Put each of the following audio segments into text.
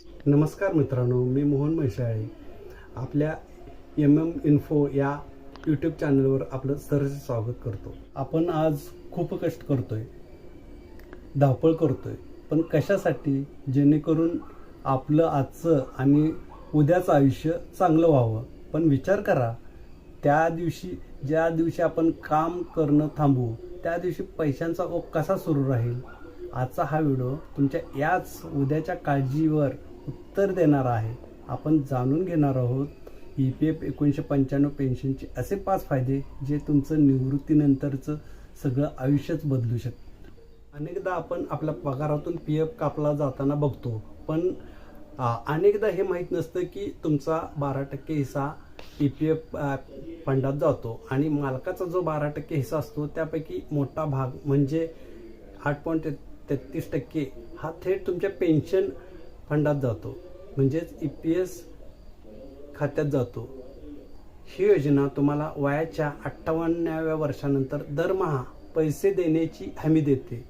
नमस्कार मित्रांनो, मी मोहन म्हैसाळे. आपल्या इन्फो या यूट्यूब चॅनलवर आपलं सहर्ष स्वागत करतो. आपण आज खूप कष्ट करतोय, धावपळ करतोय, पण कशासाठी? जेणेकरून आपलं आजचं आणि उद्याचं आयुष्य चांगलं व्हावं. पण विचार करा, ज्या दिवशी आपण काम करणं थांबवू त्या दिवशी पैशांचा ओघ कसा सुरू राहील? आजचा हा व्हिडिओ तुमच्या याच उद्याच्या काळजीवर उत्तर देणार आहे. आपण जाणून घेणार आहोत EPF 1995 पेन्शनचे असे 5 फायदे जे तुमचं निवृत्तीनंतरचं सगळं आयुष्यच बदलू शकतं. अनेकदा आपण आपल्या पगारातून PF कापला जाताना बघतो, पण अनेकदा हे माहीत नसतं की तुमचा 12% हिस्सा EPF फंडात जातो आणि मालकाचा जो 12% हिस्सा असतो त्यापैकी मोठा भाग म्हणजे 8.33% हा थेट तुमच्या पेन्शन फंडात जातो, म्हणजेच EPS खात्यात जातो. ही योजना तुम्हाला वयाच्या 58व्या वर्षानंतर दरमहा पैसे देण्याची हमी देते.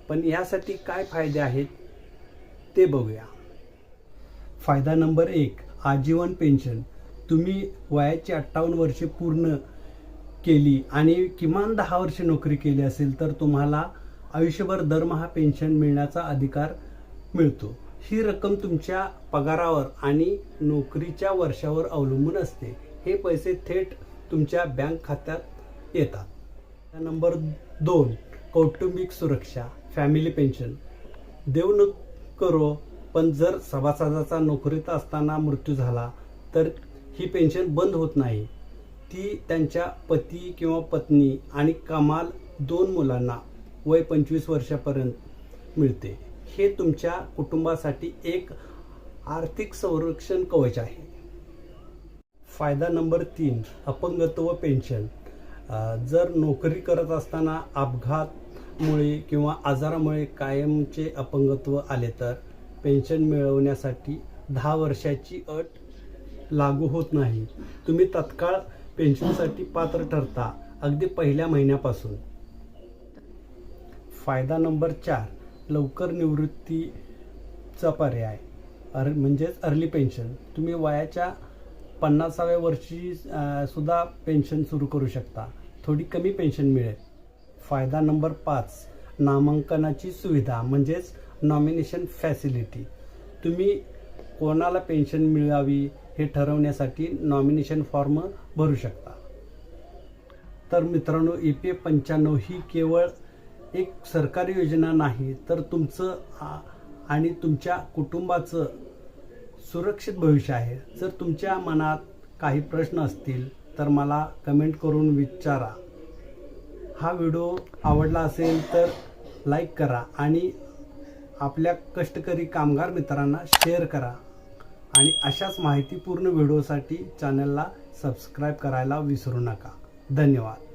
पण यासाठी काय फायदे आहेत ते बघूया. फायदा नंबर 1, आजीवन पेन्शन. तुम्ही वयाची 58 वर्षे पूर्ण केली आणि किमान 10 वर्षे नोकरी केली असेल तर तुम्हाला आयुष्यभर दरमहा पेन्शन मिळण्याचा अधिकार मिळतो. ही रक्कम तुमच्या पगारावर आणि नोकरीच्या वर्षावर अवलंबून असते. हे पैसे थेट तुमच्या बँक खात्यात येतात. नंबर 2, कौटुंबिक सुरक्षा, फॅमिली पेन्शन. देव न करो, पण जर सभासदाचा नोकरीत असताना मृत्यू झाला तर ही पेन्शन बंद होत नाही. ती त्यांच्या पती किंवा पत्नी आणि कमाल 2 मुलांना वय 25 वर्षापर्यंत मिळते. हे तुमच्या कुटुंबासाठी एक आर्थिक संरक्षण कवच आहे. फायदा नंबर 3, अपंगत्व पेन्शन. जर नोकरी करत असताना अपघातामुळे किंवा आजारामुळे कायमचे अपंगत्व आले तर पेन्शन मिळवण्यासाठी 10 वर्षाची अट लागू होत नाही. तुम्ही तत्काळ पेन्शनसाठी पात्र ठरता, अगदी पहिल्या महिन्यापासून. फायदा नंबर 4, लवकर निवृत्तीचा पर्याय म्हणजेच अर्ली पेन्शन. तुम्ही वयाच्या 50व्या वर्षी सुद्धा पेन्शन सुरू करू शकता. थोडी कमी पेन्शन मिळेल. फायदा नंबर 5, नामांकनाची सुविधा म्हणजेच नॉमिनेशन फॅसिलिटी. तुम्ही कोणाला पेन्शन मिळावी हे ठरवण्यासाठी नॉमिनेशन फॉर्म भरू शकता. तर मित्रांनो, EPF 95 ही केवळ एक सरकारी योजना नाही, तर तुमचं आणि तुमच्या कुटुंबाचं सुरक्षित भविष्य आहे. जर तुमच्या मनात काही प्रश्न असतील तर मला कमेंट करून विचारा. हा व्हिडिओ आवडला असेल तर लाईक करा आणि आपल्या कष्टकरी कामगार मित्रांना शेअर करा. आणि अशाच माहितीपूर्ण व्हिडिओसाठी चॅनलला सबस्क्राईब करायला विसरू नका. धन्यवाद.